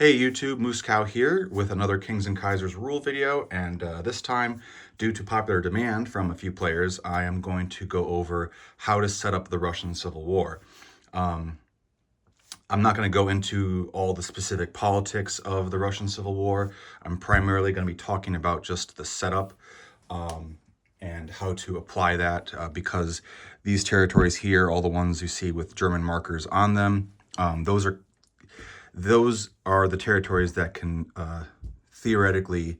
Hey YouTube, Moose Cow here with another Kings and Kaisers rule video, and this time, due to popular demand from a few players, I am going to go over how to set up the Russian Civil War. I'm not going to go into all the specific politics of the Russian Civil War. I'm primarily going to be talking about just the setup and how to apply that because these territories here, all the ones you see with German markers on them, those are the territories that can theoretically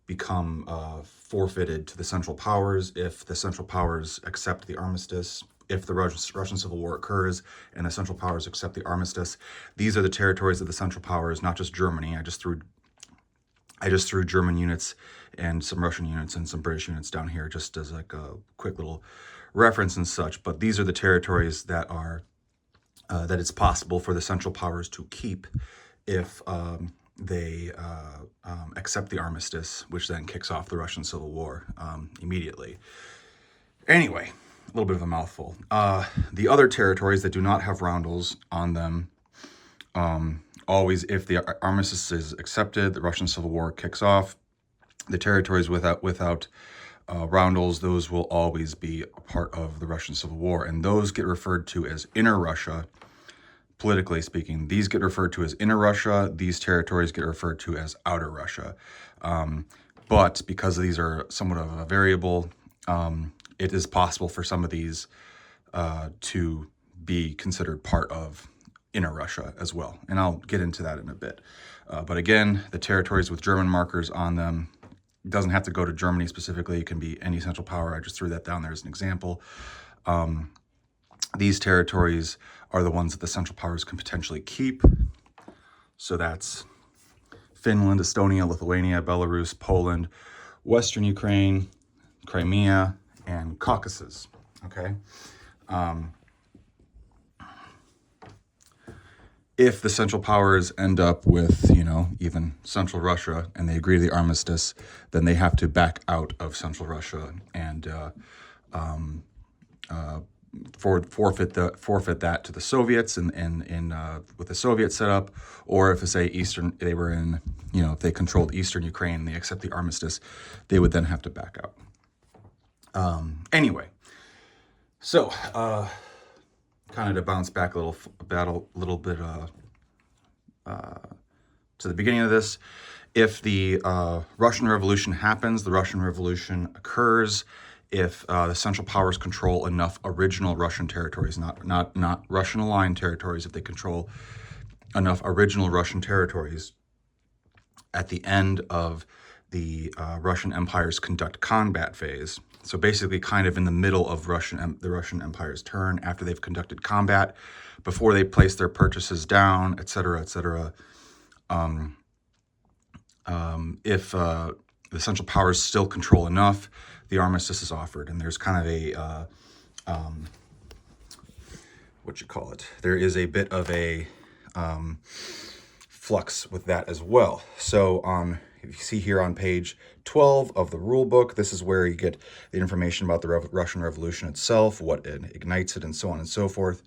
become forfeited to the Central Powers if the Central Powers accept the armistice. If the Russian Civil War occurs and the Central Powers accept the armistice, these are the territories of the Central Powers, not just Germany. I just threw German units and some Russian units and some British units down here just as like a quick little reference and such. But these are the territories that are that it's possible for the Central Powers to keep if they accept the armistice, which then kicks off the Russian Civil War immediately. Anyway, a little bit of a mouthful. The other territories that do not have roundels on them, always, if the armistice is accepted, the Russian Civil War kicks off. The territories without roundels, those will always be a part of the Russian Civil War, and those get referred to as Inner Russia. Politically speaking, these get referred to as Inner Russia. These territories get referred to as Outer Russia. But because these are somewhat of a variable, it is possible for some of these to be considered part of Inner Russia as well. And I'll get into that in a bit. But again, the territories with German markers on them, it doesn't have to go to Germany specifically. It can be any Central Power. I just threw that down there as an example. These territories are the ones that the Central Powers can potentially keep. So that's Finland, Estonia, Lithuania, Belarus, Poland, Western Ukraine, Crimea, and Caucasus, okay? If the Central Powers end up with, even Central Russia and they agree to the armistice, then they have to back out of Central Russia and forfeit that to the Soviets and with the Soviet setup, or if say if they controlled Eastern Ukraine and they accept the armistice, they would then have to back out. Anyway, so kind of to bounce back a little bit to the beginning of this, if the Russian Revolution happens, the Russian Revolution occurs if the Central Powers control enough original Russian territories, not Russian aligned territories, if they control enough original Russian territories at the end of the Russian Empire's conduct combat phase. So basically kind of in the middle of the Russian Empire's turn, after they've conducted combat, before they place their purchases down, etc., etc. If the Central Powers still control enough, the armistice is offered, and there's kind of a there is a bit of a flux with that as well. So if you see here on page 12 of the rule book, this is where you get the information about the Russian Revolution itself, what ignites it, and so on and so forth.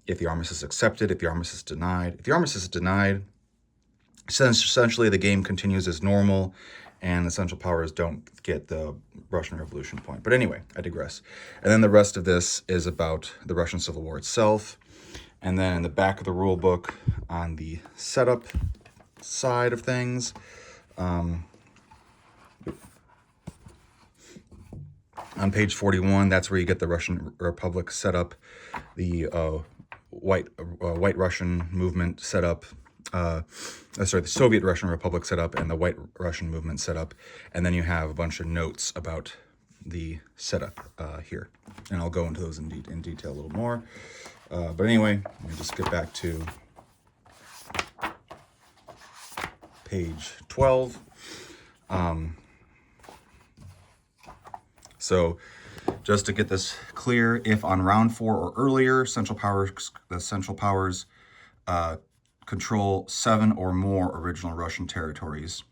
If the armistice is accepted, if the armistice is denied. If the armistice is denied, essentially the game continues as normal, and the Central Powers don't get the Russian Revolution point. But anyway, I digress. And then the rest of this is about the Russian Civil War itself. And then in the back of the rule book, on the setup side of things, on page 41, that's where you get the Russian Republic set up, the White Russian movement set up, the Soviet Russian Republic set up, and the White Russian movement set up. And then you have a bunch of notes about the setup here. And I'll go into those in detail a little more. But anyway, let me just get back to page 12. So just to get this clear, if on round 4 or earlier, the Central Powers control 7 or more original Russian territories,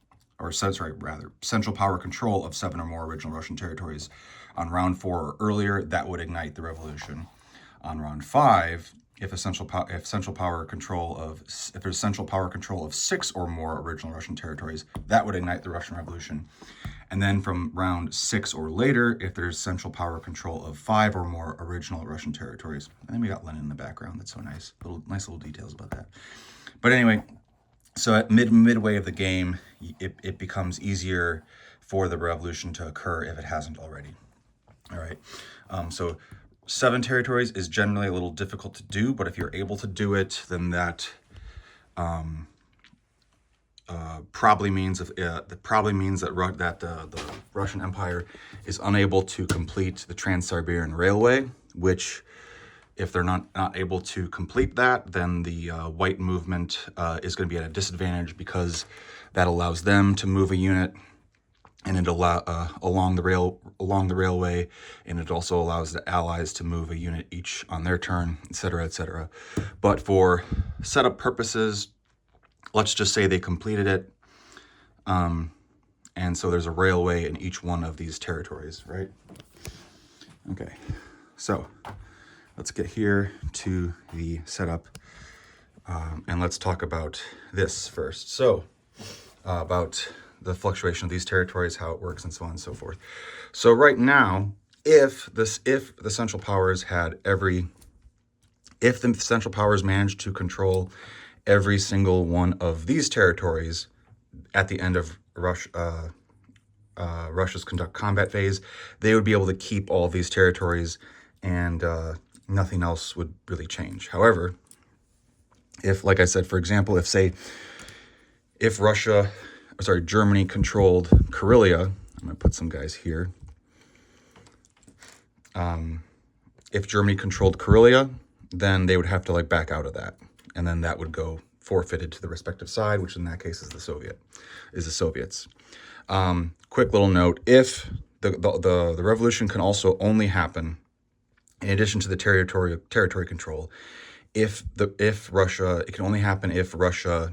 Central Power control of 7 or more original Russian territories on round 4 or earlier, that would ignite the revolution. On round 5, if there's central power control of 6 or more original Russian territories, that would ignite the Russian Revolution. And then from round 6 or later, if there's central power control of 5 or more original Russian territories. And then we got Lenin in the background. That's so nice. Nice little details about that. But anyway, so at midway of the game, it becomes easier for the revolution to occur if it hasn't already. All right. So 7 territories is generally a little difficult to do, but if you're able to do it, then that probably means that the Russian Empire is unable to complete the Trans-Siberian Railway, which, if they're not able to complete that, then the white movement is going to be at a disadvantage, because that allows them to move a unit and it along the railway, and it also allows the allies to move a unit each on their turn, etc., etc. But for setup purposes, let's just say they completed it, and so there's a railway in each one of these territories, right? Okay, so let's get here to the setup, and let's talk about this first. So about the fluctuation of these territories, how it works, and so on and so forth. So right now, if the Central Powers managed to control every single one of these territories at the end of Russia's conduct combat phase, they would be able to keep all of these territories, and nothing else would really change. However, if, like I said, for example, if Germany controlled Karelia, I'm going to put some guys here. If Germany controlled Karelia, then they would have to back out of that, and then that would go forfeited to the respective side, which in that case is the Soviets. Quick little note: if the revolution can also only happen, in addition to the territory control, it can only happen if Russia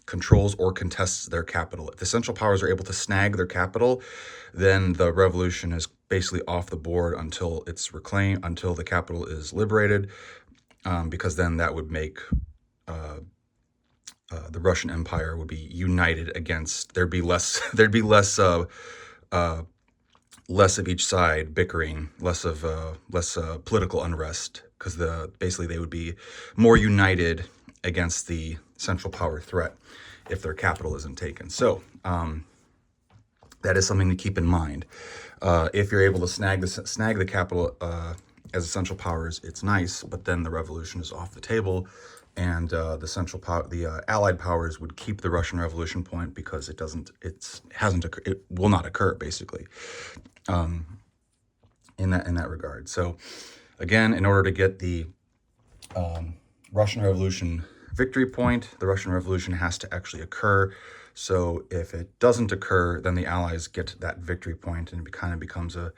controls or contests their capital. If the Central Powers are able to snag their capital, then the revolution is basically off the board until it's reclaimed, until the capital is liberated, because then that would make the Russian Empire would be united against. There'd be less of each side bickering, less political unrest, because basically they would be more united against the Central Power threat if their capital isn't taken. So that is something to keep in mind. If you're able to snag the capital as a Central Powers, it's nice, but then the revolution is off the table, and the Allied powers would keep the Russian Revolution point, because it will not occur, basically, in that regard. So again, in order to get the Russian Revolution victory point, the Russian Revolution has to actually occur. So if it doesn't occur, then the Allies get that victory point, and it kind of becomes a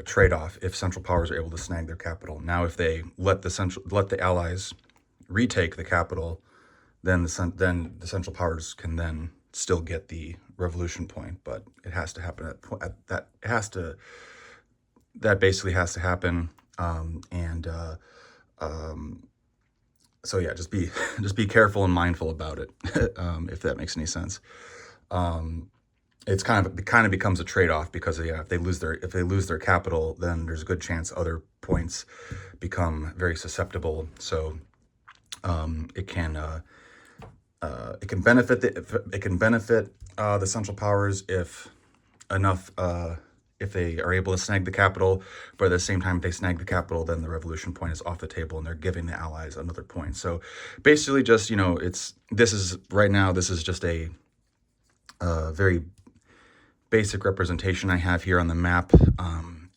trade-off if Central Powers are able to snag their capital. Now, if they let the Allies retake the capital, then the Central Powers can then still get the revolution point, but it has to happen that basically has to happen, so yeah, just be careful and mindful about it, if that makes any sense. It kind of becomes a trade-off, because if they lose their capital, then there's a good chance other points become very susceptible. So it can benefit the Central Powers if they are able to snag the capital, but at the same time, if they snag the capital, then the revolution point is off the table, and they're giving the Allies another point. So basically, just this is just a very basic representation I have here on the map,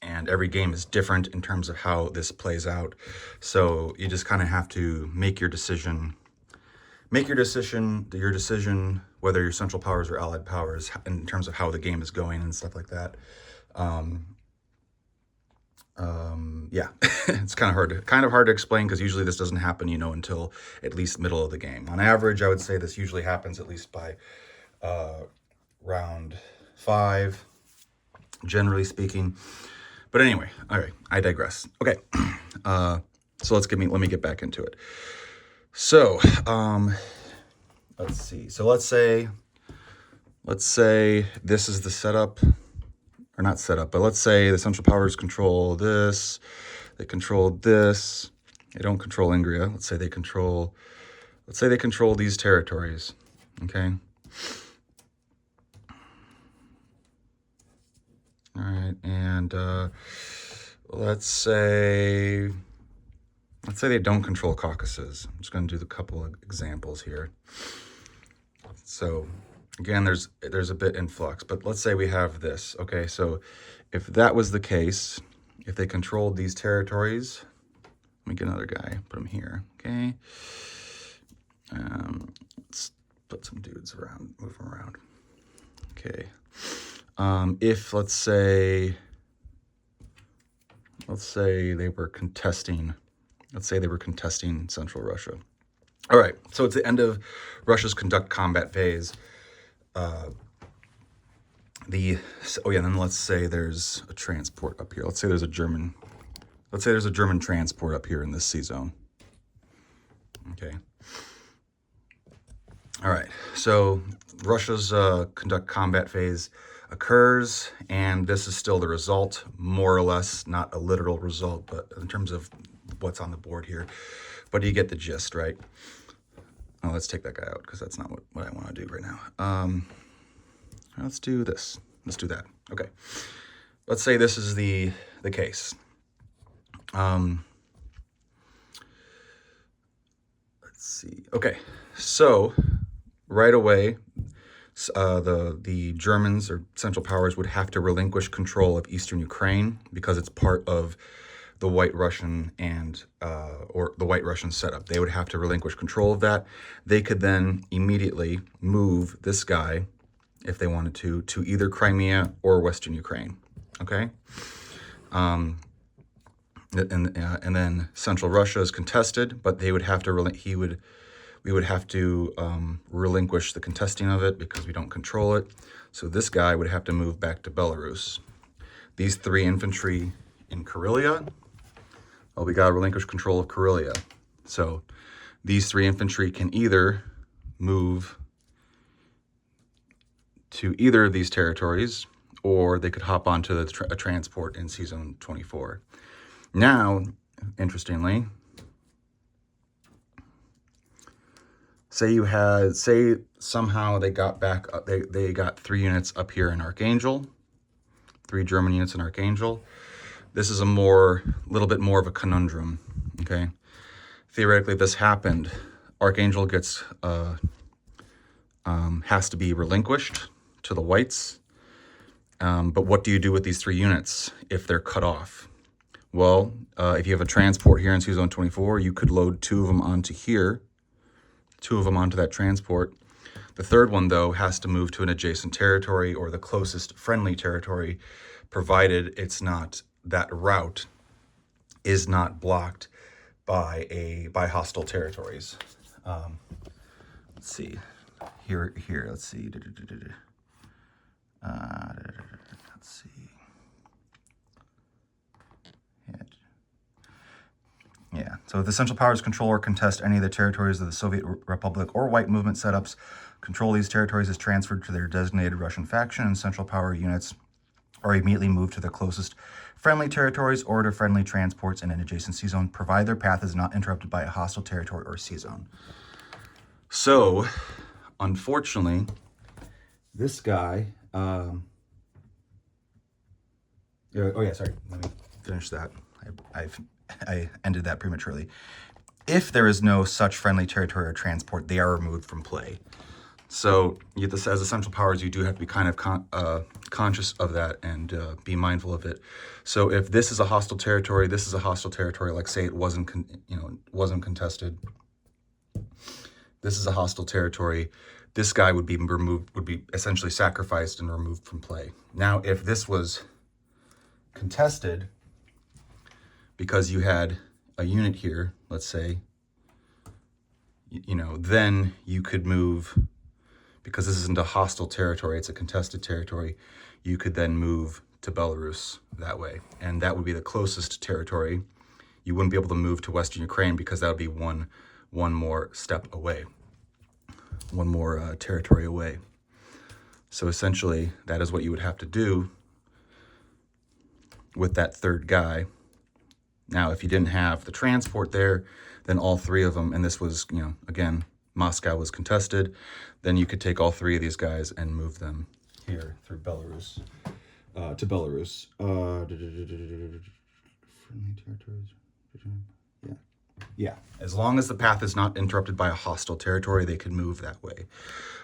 and every game is different in terms of how this plays out. So you just kind of have to make your decision whether you're Central Powers or Allied powers, in terms of how the game is going and stuff like that. Yeah, it's kind of hard to explain, because usually this doesn't happen, until at least middle of the game. On average, I would say this usually happens at least by round 5, generally speaking. But anyway, all right, I digress. Okay, So let me get back into it. So let's see. So let's say this is the setup, or not setup, but let's say the Central Powers control this. They control this. They don't control Ingria. Let's say they control these territories. Okay. All right, and let's say they don't control Caucasus. I'm just going to do a couple of examples here. So again, there's a bit in flux, but let's say we have this. Okay, so if that was the case, if they controlled these territories, let me get another guy, put him here. Okay, let's put some dudes around, move them around. Okay, if let's say they were contesting. Let's say they were contesting Central Russia. All right, so it's the end of Russia's conduct combat phase. And then let's say there's a transport up here. Let's say there's a German transport up here in this sea zone. Okay. All right, so Russia's conduct combat phase occurs, and this is still the result, more or less, not a literal result, but in terms of what's on the board here. But you get the gist, right? Oh, let's take that guy out because that's not what I want to do right now. Let's do this. Let's do that. Okay. Let's say this is the case. Let's see. Okay. So right away, the Germans or Central Powers would have to relinquish control of Eastern Ukraine because it's part of the White Russian or the White Russian setup. They would have to relinquish control of that. They could then immediately move this guy, if they wanted to either Crimea or Western Ukraine. Okay, and then Central Russia is contested, but they would have to we would have to relinquish the contesting of it because we don't control it. So this guy would have to move back to Belarus. These 3 infantry in Karelia. Well, we got to relinquish control of Karelia. So these 3 infantry can either move to either of these territories, or they could hop onto a transport in Sea Zone 24. Now, interestingly, say somehow they got back, they got 3 units up here in Archangel, 3 German units in Archangel. This is a little bit more of a conundrum, okay? Theoretically, if this happened, Archangel has to be relinquished to the Whites. But what do you do with these 3 units if they're cut off? Well, if you have a transport here in Sea Zone 24, you could load 2 of them onto here, 2 of them onto that transport. The 3rd one, though, has to move to an adjacent territory or the closest friendly territory, provided that route is not blocked by hostile territories. Let's see. Here. Let's see. Let's see. Yeah. So if the Central Powers control or contest any of the territories of the Soviet Republic or White Movement setups, control of these territories is transferred to their designated Russian faction, and Central Power units are immediately moved to the closest friendly territories or to friendly transports in an adjacent sea zone, provided their path is not interrupted by a hostile territory or sea zone. So, unfortunately, this guy... sorry. Let me finish that. I ended that prematurely. If there is no such friendly territory or transport, they are removed from play. So, as the Central Powers, you do have to be kind of conscious of that and be mindful of it. So, if this is a hostile territory, this is a hostile territory. Like, say it wasn't contested. This is a hostile territory. This guy would be removed, would be essentially sacrificed and removed from play. Now, if this was contested, because you had a unit here, let's say, then you could move, because this isn't a hostile territory, it's a contested territory, you could then move to Belarus that way. And that would be the closest territory you wouldn't be able to move to Western Ukraine because that would be one more step away, one more territory away. So essentially, that is what you would have to do with that third guy. Now, if you didn't have the transport there, then all three of them, and this was, you know, again, Moscow was contested, then you could take all three of these guys and move them here through Belarus, to Belarus. Friendly territories. Yeah. As long as the path is not interrupted by a hostile territory, they can move that way.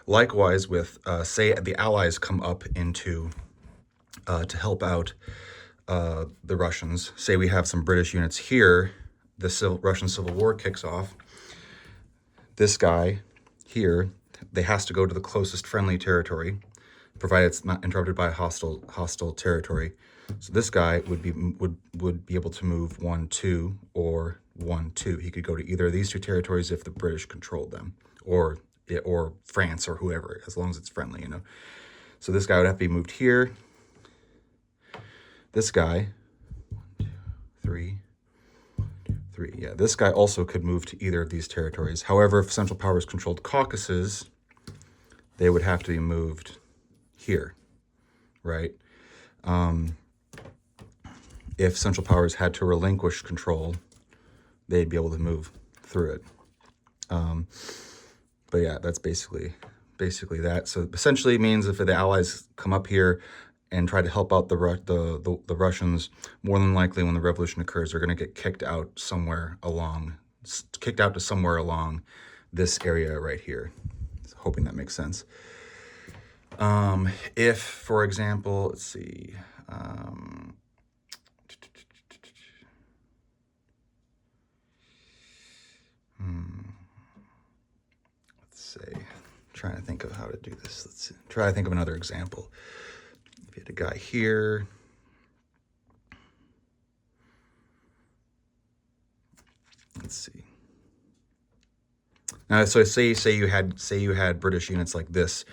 Likewise with, say the Allies come up into, to help out the Russians. Say we have some British units here, the Russian Civil War kicks off. This guy here, they has to go to the closest friendly territory, provided it's not interrupted by a hostile territory. So this guy would be able to move 1, 2, or 1, 2. He could go to either of these two territories if the British controlled them, or France or whoever, as long as it's friendly, you know. So this guy would have to be moved here. This guy, 1, 2, 3, 3. Yeah, this guy also could move to either of these territories. However, if Central Powers controlled Caucasus, they would have to be moved here, right? If Central Powers had to relinquish control, they'd be able to move through it. But yeah, that's basically that. So essentially it means if the Allies come up here and try to help out the Russians, more than likely when the revolution occurs, they're going to get kicked out to somewhere along this area right here. So hoping that makes sense. If, for example, let's see, trying to think of how to do this. Let's try to think of another example. If you had a guy here, let's see. Now, so say you had British units like this.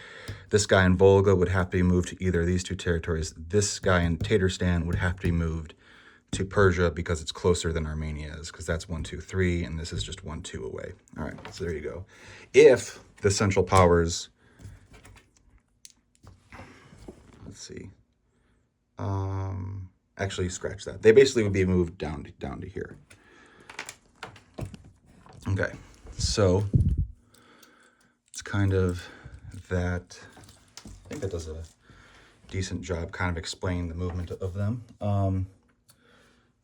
This guy in Volga would have to be moved to either of these two territories. This guy in Tatarstan would have to be moved to Persia because it's closer than Armenia is, because that's 1, 2, 3, and this is just 1, 2 away. All right, so there you go. If the Central Powers, let's see, actually scratch that. They basically would be moved down to here. Okay, so it's kind of that. I think that does a decent job kind of explaining the movement of them.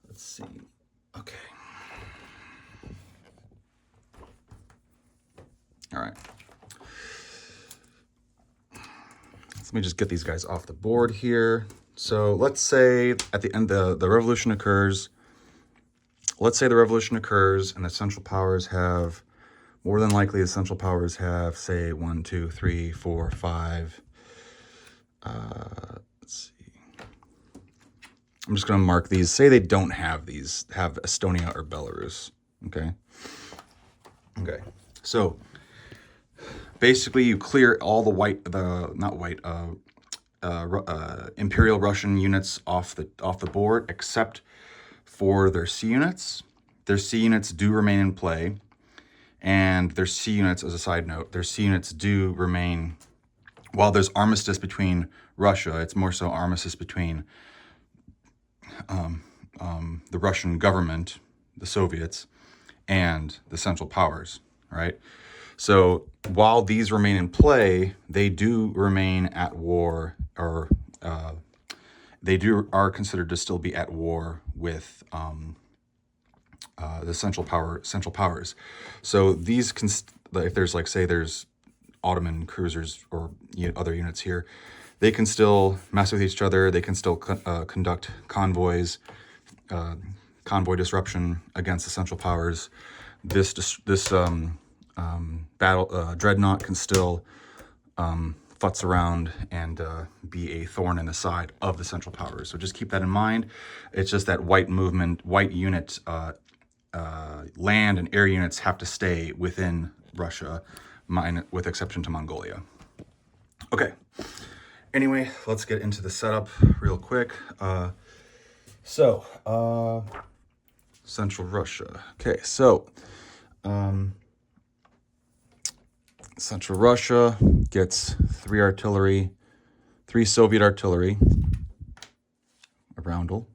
Let's see. Okay. All right. Let me just get these guys off the board here. So let's say at the end the revolution occurs. Let's say the revolution occurs and the Central Powers have, more than likely the Central Powers have, say, 1, 2, 3, 4, 5. Let's see. I'm just going to mark these. Say they don't have these, have Estonia or Belarus. Okay. Okay. So basically you clear all the Imperial Russian units off the board, except for their C units. Their C units do remain in play, and their C units, as a side note, their C units do remain, while there's armistice between Russia, it's more so armistice between the Russian government, the Soviets, and the Central Powers, right? So while these remain in play, they do remain at war, or are considered to still be at war with the Central Powers. So these if there's, like, say there's Ottoman cruisers or other units here, they can still mess with each other. They can still conduct convoys, convoy disruption against the Central Powers. This dreadnought can still futz around and be a thorn in the side of the Central Powers. So just keep that in mind. It's just that white unit, land and air units have to stay within Russia, with exception to Mongolia. Okay. Anyway, let's get into the setup real quick. So Central Russia. Okay, so Central Russia gets 3 Soviet artillery, a roundel,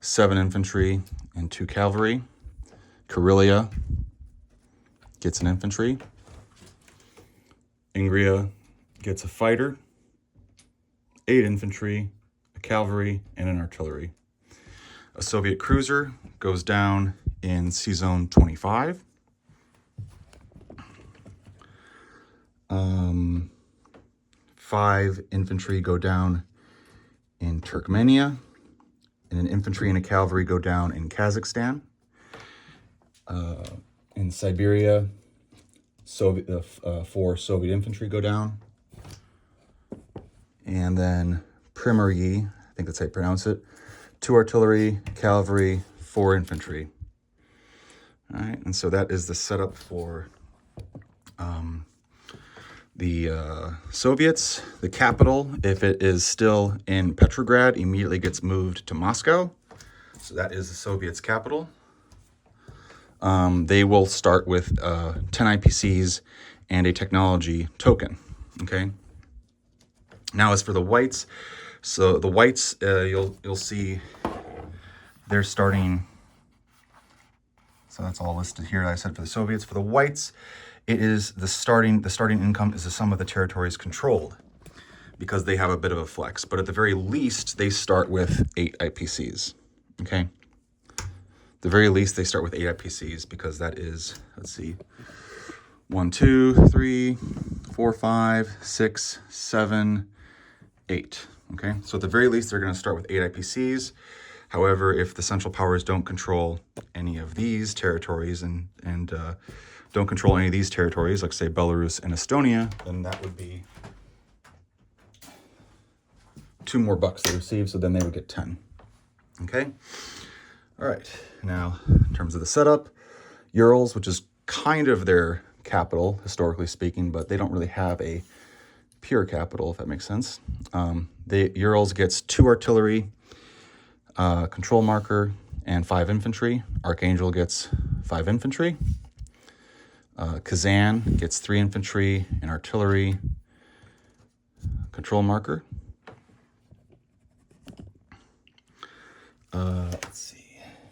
7 infantry, and 2 cavalry. Karelia gets an infantry. Ingria gets a fighter, 8 infantry, a cavalry, and an artillery. A Soviet cruiser goes down in Sea Zone 25. 5 infantry go down in Turkmenia, and an infantry and a cavalry go down in Kazakhstan. In Siberia, 4 Soviet infantry go down. And then Primorye, I think that's how you pronounce it, 2 artillery, cavalry, 4 infantry. All right, and so that is the setup for the Soviets. The capital, if it is still in Petrograd, immediately gets moved to Moscow. So that is the Soviets' capital. They will start with 10 IPCs and a technology token. Okay. Now, as for the whites, so the whites, you'll see they're starting. So that's all listed here. I said for the Soviets. For the whites, it is the starting income is the sum of the territories controlled, because they have a bit of a flex. But at the very least, they start with 8 IPCs. Okay. The very least, they start with 8 IPCs, because that is, let's see, 1, 2, 3, 4, 5, 6, 7, 8. Okay, so at the very least, they're going to start with 8 IPCs. However, if the Central Powers don't control any of these territories and don't control any of these territories, like say Belarus and Estonia, then that would be 2 more bucks they receive. So then they would get 10. Okay. All right, now in terms of the setup, Urals, which is kind of their capital, historically speaking, but they don't really have a pure capital, if that makes sense. The Urals gets 2 artillery, control marker, and 5 infantry. Archangel gets 5 infantry. Kazan gets 3 infantry and artillery, control marker. Let's see.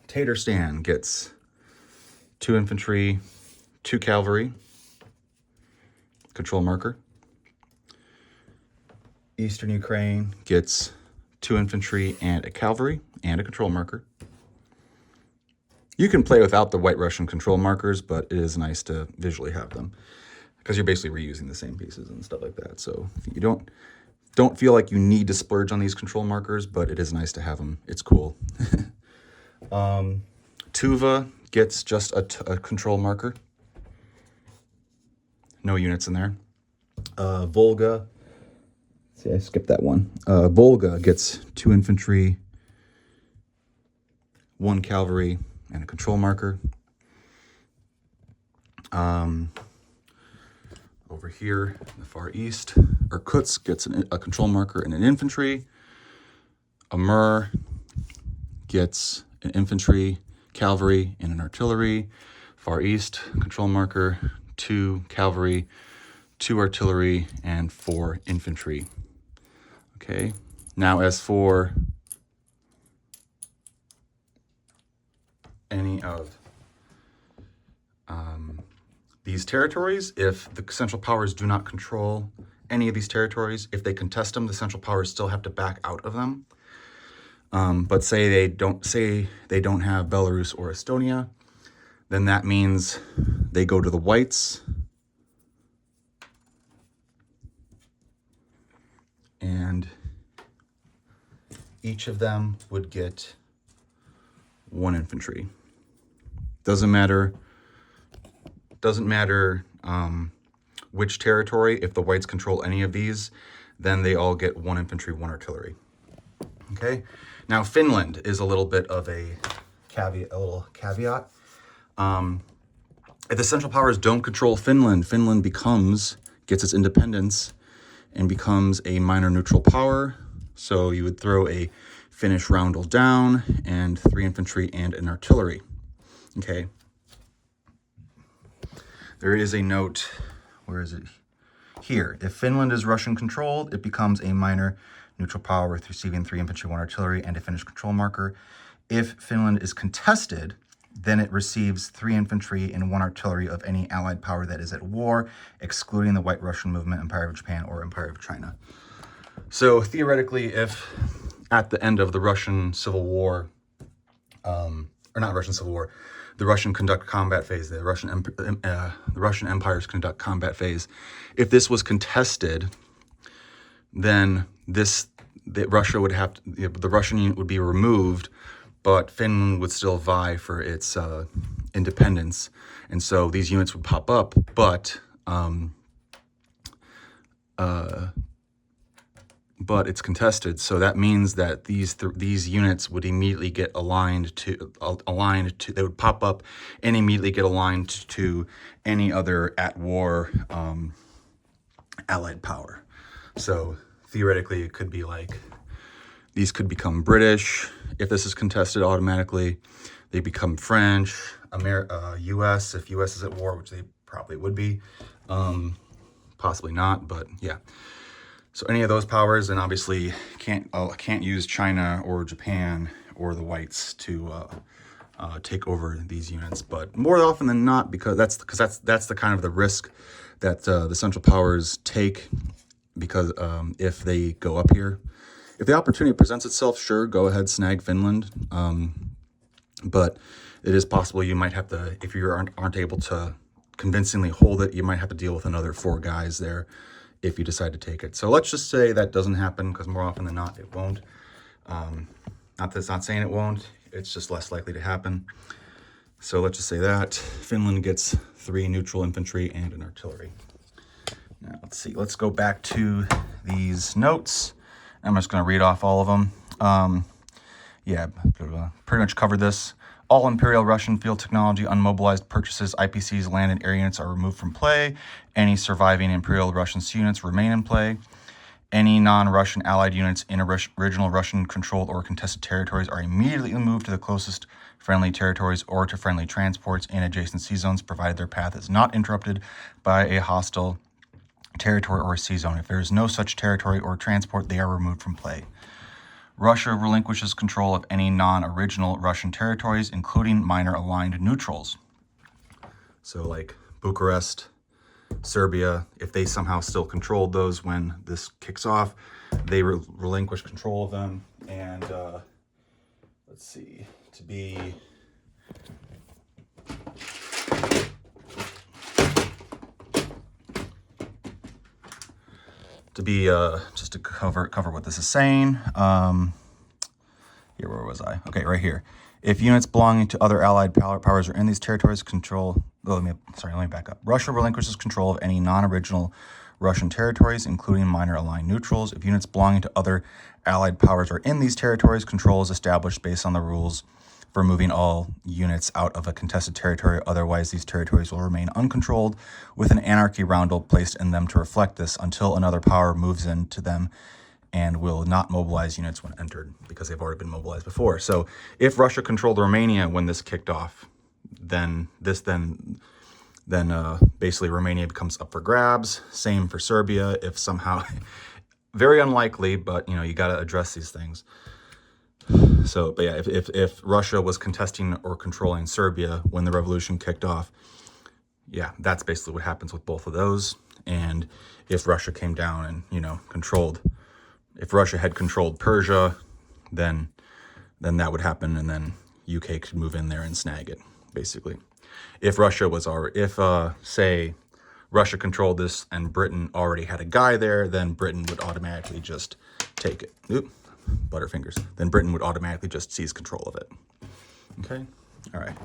Tatarstan gets 2 infantry, 2 cavalry, control marker. Eastern Ukraine gets 2 infantry and a cavalry and a control marker. You can play without the White Russian control markers, but it is nice to visually have them, because you're basically reusing the same pieces and stuff like that. So you don't feel like you need to splurge on these control markers, but it is nice to have them. It's cool. Tuva gets just a control marker. No units in there. Volga. See, I skipped that one. Volga gets 2 infantry, 1 cavalry, and a control marker. Over here in the far east, Irkutsk gets a control marker and an infantry. Amur gets an infantry, cavalry, and an artillery. Far east, control marker, 2 cavalry, 2 artillery, and 4 infantry. Okay, now as for any of these territories, if the Central Powers do not control any of these territories, if they contest them, the Central Powers still have to back out of them. But say they don't have Belarus or Estonia, then that means they go to the whites, and each of them would get 1 infantry. Doesn't matter which territory. If the whites control any of these, then they all get 1 infantry, 1 artillery. Okay. Now Finland is a little bit of a caveat. If the Central Powers don't control Finland, Finland gets its independence and becomes a minor neutral power. So you would throw a Finnish roundel down and 3 infantry and an artillery. Okay. There is a note, where is it? Here. If Finland is Russian controlled, it becomes a minor neutral power with receiving 3 infantry, 1 artillery, and a Finnish control marker. If Finland is contested, then it receives 3 infantry and 1 artillery of any allied power that is at war, excluding the White Russian movement, Empire of Japan, or Empire of China. So theoretically, if at the end of the Russian Civil War, or not Russian Civil War, the Russian conduct combat phase, the Russian Empire's conduct combat phase, if this was contested, then Russia would have to, the Russian unit would be removed, but Finland would still vie for its independence, and so these units would pop up, but it's contested, so that means that these units would immediately get aligned to. They would pop up and immediately get aligned to any other at war allied power. So theoretically, it could be like these could become British if this is contested automatically. They become French, U.S. if U.S. is at war, which they probably would be, possibly not, but yeah. So any of those powers, and obviously can't use China or Japan or the whites to take over these units. But more often than not, because that's the kind of the risk that the Central Powers take, because if they go up here, if the opportunity presents itself, sure, go ahead, snag Finland. But it is possible you might have to, if you aren't able to convincingly hold it, you might have to deal with another 4 guys there if you decide to take it. So let's just say that doesn't happen, because more often than not, it won't. Not saying it won't, it's just less likely to happen. So let's just say that Finland gets 3 neutral infantry and an artillery. Now, let's see. Let's go back to these notes. I'm just going to read off all of them. Yeah, pretty much covered this. All Imperial Russian field technology, unmobilized purchases, IPCs, land and air units are removed from play. Any surviving Imperial Russian units remain in play. Any non-Russian allied units in original Russian-controlled or contested territories are immediately moved to the closest friendly territories or to friendly transports in adjacent sea zones, provided their path is not interrupted by a hostile territory or sea zone. If there is no such territory or transport, they are removed from play. Russia relinquishes control of any non-original Russian territories, including minor aligned neutrals. So like Bucharest, Serbia, if they somehow still controlled those when this kicks off, they relinquish control of them. And let's see, to be just to cover what this is saying. Here, where was I? Okay, right here. If units belonging to other allied powers are in these territories, let me back up. Russia relinquishes control of any non-original Russian territories, including minor aligned neutrals. If units belonging to other allied powers are in these territories, control is established based on the rules for moving all units out of a contested territory. Otherwise, these territories will remain uncontrolled, with an anarchy roundel placed in them to reflect this until another power moves into them, and will not mobilize units when entered, because they've already been mobilized before. So if Russia controlled Romania when this kicked off, then basically Romania becomes up for grabs. Same for Serbia. If somehow, very unlikely, but you got to address these things. So, but yeah, if Russia was contesting or controlling Serbia when the revolution kicked off, yeah, that's basically what happens with both of those. And if Russia came down and if Russia had controlled Persia, then that would happen, and then UK could move in there and snag it, basically. If Russia was say Russia controlled this and Britain already had a guy there, then Britain would automatically just take it. Butterfingers. Then Britain would automatically just seize control of it. Okay? All right.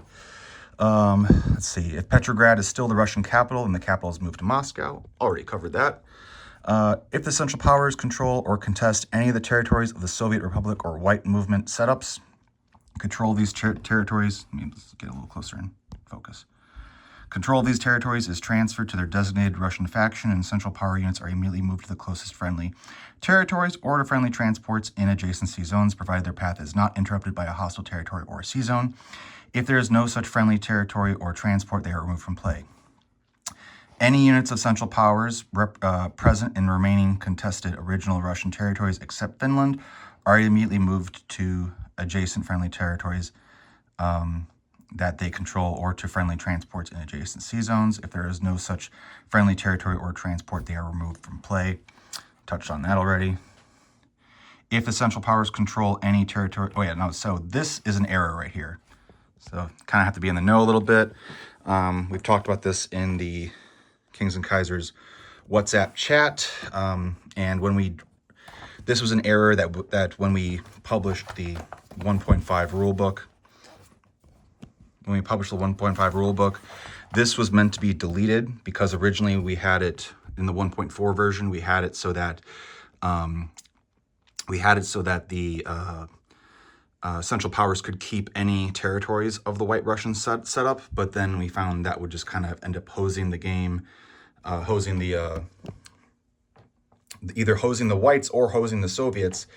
Let's see. If Petrograd is still the Russian capital, then the capital is moved to Moscow. Already covered that. If the Central Powers control or contest any of the territories of the Soviet Republic or White Movement setups, control of these territories, let's get a little closer in focus. Control of these territories is transferred to their designated Russian faction, and Central Power units are immediately moved to the closest friendly territories or to friendly transports in adjacent sea zones, provided their path is not interrupted by a hostile territory or sea zone. If there is no such friendly territory or transport, they are removed from play. Any units of Central Powers present in remaining contested original Russian territories except Finland are immediately moved to adjacent friendly territories that they control or to friendly transports in adjacent sea zones. If there is no such friendly territory or transport, they are removed from play. Touched on that already. If the Central Powers control any territory, so this is an error right here. So kind of have to be in the know a little bit. We've talked about this in the Kings and Kaisers WhatsApp chat. And this was an error that when we published the 1.5 rulebook, this was meant to be deleted because originally we had it in the 1.4 version. We had it so that the Central Powers could keep any territories of the White Russians set up, but then we found that would just kind of end up hosing the game, either hosing the Whites or hosing the Soviets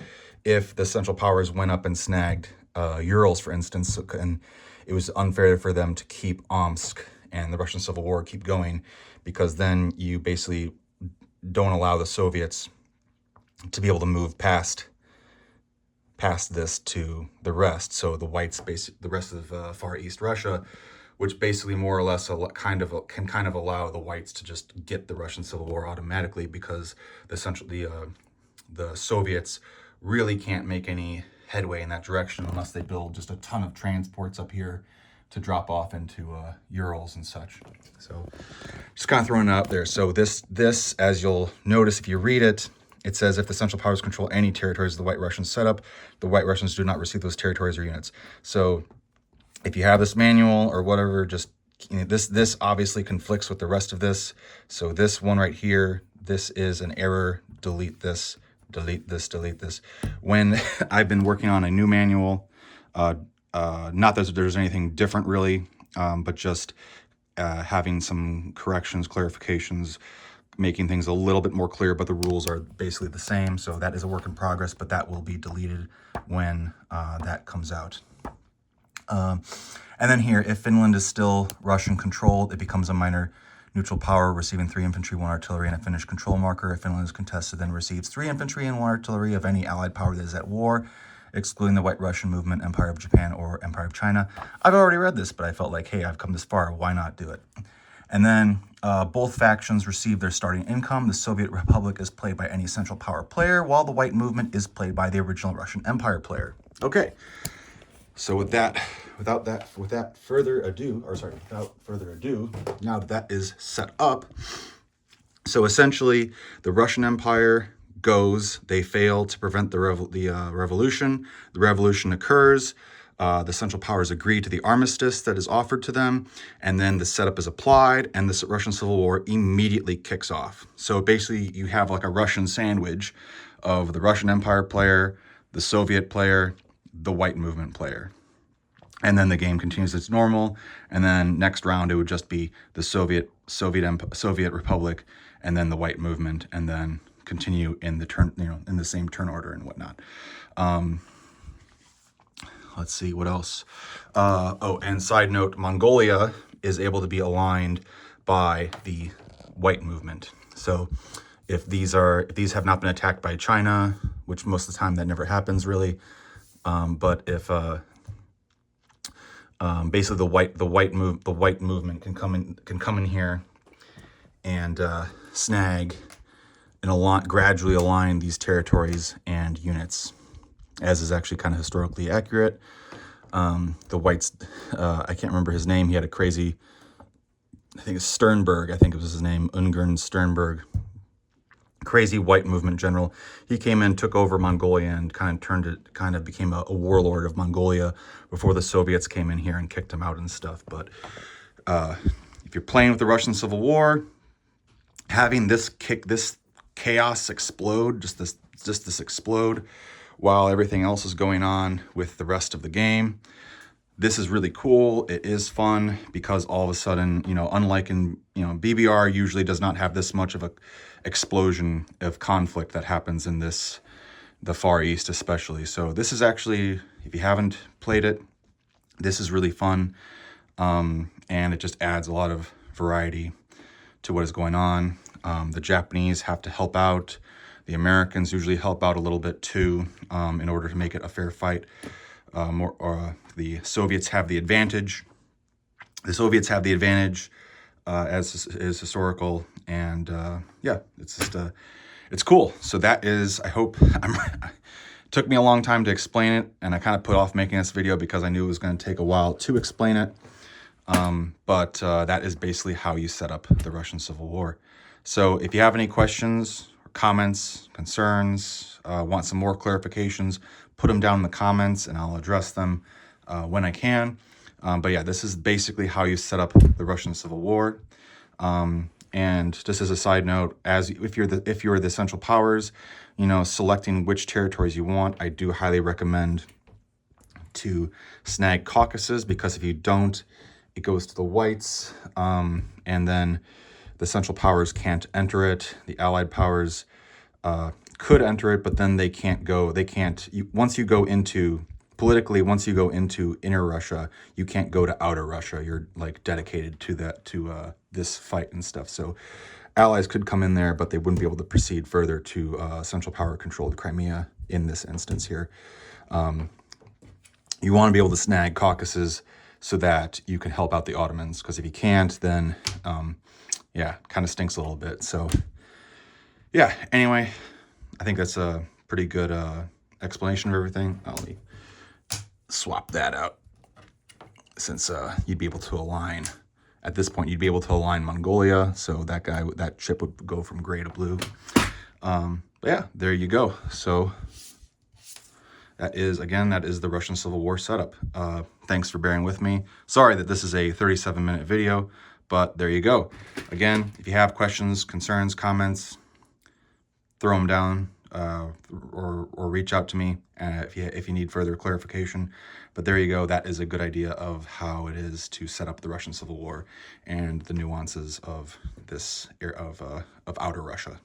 if the Central Powers went up and snagged Urals, for instance, and it was unfair for them to keep Omsk and the Russian Civil War keep going, because then you basically don't allow the Soviets to be able to move past this to the rest. So the Whites, the rest of Far East Russia, which basically more or less can kind of allow the Whites to just get the Russian Civil War automatically, because the Soviets really can't make any headway in that direction unless they build just a ton of transports up here to drop off into Urals and such. So just kind of throwing it out there. So this, as you'll notice if you read it, it says if the Central Powers control any territories the White Russians set up, the White Russians do not receive those territories or units. So if you have this manual or whatever, just this obviously conflicts with the rest of this. So this one right here, this is an error. Delete this. Delete this, delete this. When I've been working on a new manual, not that there's anything different really, but just having some corrections, clarifications, making things a little bit more clear, but the rules are basically the same. So that is a work in progress, but that will be deleted when that comes out. And then here, if Finland is still Russian controlled, it becomes a minor neutral power, receiving 3 infantry, 1 artillery, and a Finnish control marker. If Finland is contested, then receives 3 infantry and 1 artillery of any allied power that is at war, excluding the White Russian movement, Empire of Japan, or Empire of China. I've already read this, but I felt like, hey, I've come this far. Why not do it? And then both factions receive their starting income. The Soviet Republic is played by any Central Power player, while the White Movement is played by the original Russian Empire player. Okay. So without further ado, now that is set up, so essentially the Russian Empire goes, they fail to prevent the revolution. The revolution occurs. The Central Powers agree to the armistice that is offered to them, and then the setup is applied, and the Russian Civil War immediately kicks off. So basically you have like a Russian sandwich of the Russian Empire player, the Soviet player, the White Movement player. And then the game continues as normal, and then next round it would just be the Soviet Republic, and then the White Movement, and then continue in the same turn order and whatnot. Let's see what else. And side note, Mongolia is able to be aligned by the White Movement. So if these have not been attacked by China, which most of the time that never happens really, but if basically the White Movement can come in here and snag and gradually align these territories and units, as is actually kind of historically accurate. The Whites, I can't remember his name. He had a crazy, I think it's Sternberg. I think it was his name, Ungern Sternberg. Crazy White Movement general. He came in, took over Mongolia, and kind of became a warlord of Mongolia before the Soviets came in here and kicked him out and stuff. But if you're playing with the Russian Civil War, having this chaos explode, just this explode, while everything else is going on with the rest of the game, this is really cool. It is fun because all of a sudden, unlike in BBR usually does not have this much of a explosion of conflict that happens in the Far East especially. So this is actually, if you haven't played it, This is really fun, and it just adds a lot of variety to what is going on. The Japanese have to help out. The Americans usually help out a little bit too, in order to make it a fair fight. The Soviets have the advantage. The Soviets have the advantage, as is historical, and yeah, it's just it's cool. So that is, I hope, it took me a long time to explain it, and I kind of put off making this video because I knew it was going to take a while to explain it. But that is basically how you set up the Russian Civil War. So if you have any questions, comments, concerns, want some more clarifications, put them down in the comments and I'll address them when I can. But yeah, this is basically how you set up the Russian Civil War. And just as a side note, if you're the Central Powers, you know, selecting which territories you want, I do highly recommend to snag Caucasus, because if you don't, it goes to the whites, and then the Central Powers can't enter it. The Allied powers could enter it, but then they can't go. Once you go into inner Russia, you can't go to outer Russia. You're like dedicated to this fight and stuff. So allies could come in there, but they wouldn't be able to proceed further to Central Power controlled Crimea in this instance here. You want to be able to snag Caucasus so that you can help out the Ottomans, because if you can't, then yeah, kind of stinks a little bit. So yeah, anyway, I think that's a pretty good explanation of everything. Let me swap that out, since you'd be able to align, at this point, you'd be able to align Mongolia, so that chip would go from gray to blue. But yeah, there you go. So that is the Russian Civil War setup. Thanks for bearing with me. Sorry that this is a 37-minute video, but there you go. Again, if you have questions, concerns, comments, throw them down, or reach out to me if you need further clarification. But there you go. That is a good idea of how it is to set up the Russian Civil War and the nuances of this of outer Russia.